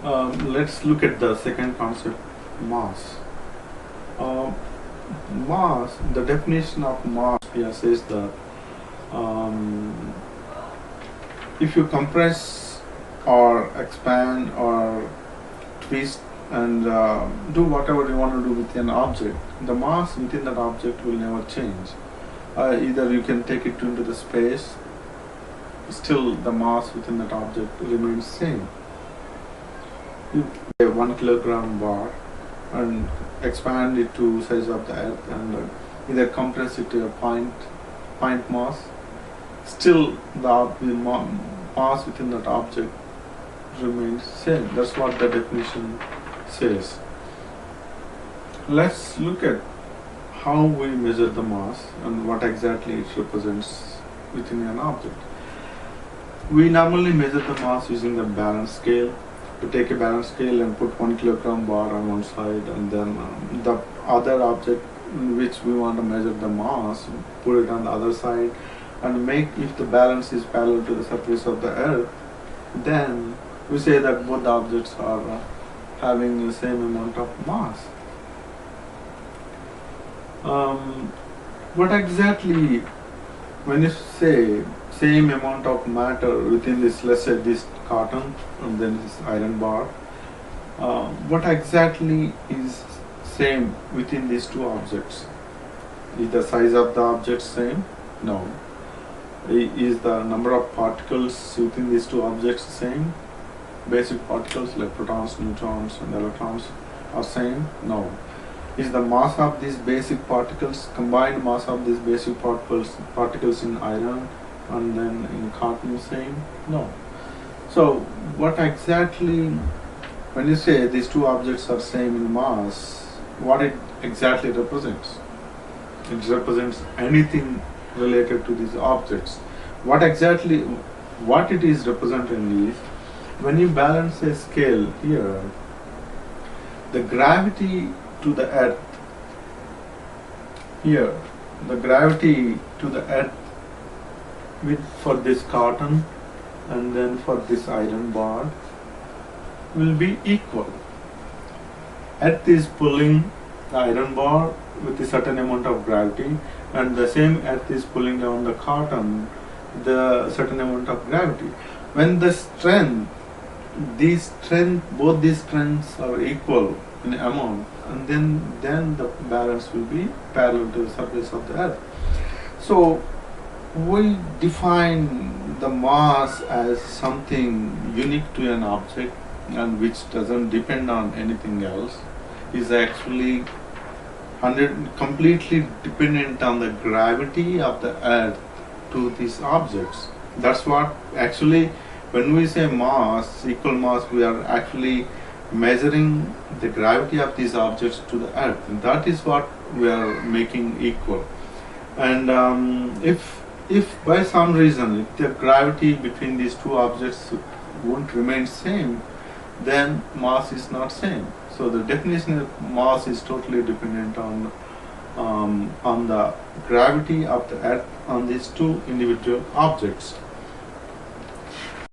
Let's look at the second concept, mass. Um, Mass, the definition of mass here says that um, if you compress or expand or twist and do whatever you want to do with an object, the mass within that object will never change. Either you can take it into the space, still the mass within that object remains same. You take a 1 kilogram bar and expand it to size of the earth and either compress it to a point mass, still the mass within that object remains same. That's what the definition says. Let's look at how we measure the mass and what exactly it represents within an object. We normally measure the mass using the balance scale. To take a balance scale and put 1 kilogram bar on one side, and then the other object in which we want to measure the mass, put it on the other side, and make, if the balance is parallel to the surface of the earth, then we say that both objects are having the same amount of mass. What exactly, when you say same amount of matter within this, let's say this carton and then this iron bar, what exactly is same within these two objects? Is the size of the object same? No. Is the number of particles within these two objects same? Basic particles like protons, neutrons and electrons are same? No. Is the mass of these basic particles, combined mass of these basic particles in iron and then in cotton same? No. So what exactly, when you say these two objects are same in mass, what it exactly represents? It represents anything related to these objects. What it is representing is, when you balance a scale here, the gravity to the earth here, the gravity to the earth for this carton and then for this iron bar will be equal. Earth is pulling the iron bar with a certain amount of gravity, and the same earth is pulling down the carton the certain amount of gravity. When the both these strengths are equal in amount, and then the balance will be parallel to the surface of the earth. So we define the mass as something unique to an object and which doesn't depend on anything else, is actually completely dependent on the gravity of the earth to these objects. That's what actually, when we say mass, equal mass, we are actually measuring the gravity of these objects to the earth, and that is what we are making equal. And if by some reason if the gravity between these two objects won't remain same, then mass is not same. So the definition of mass is totally dependent on the gravity of the earth on these two individual objects.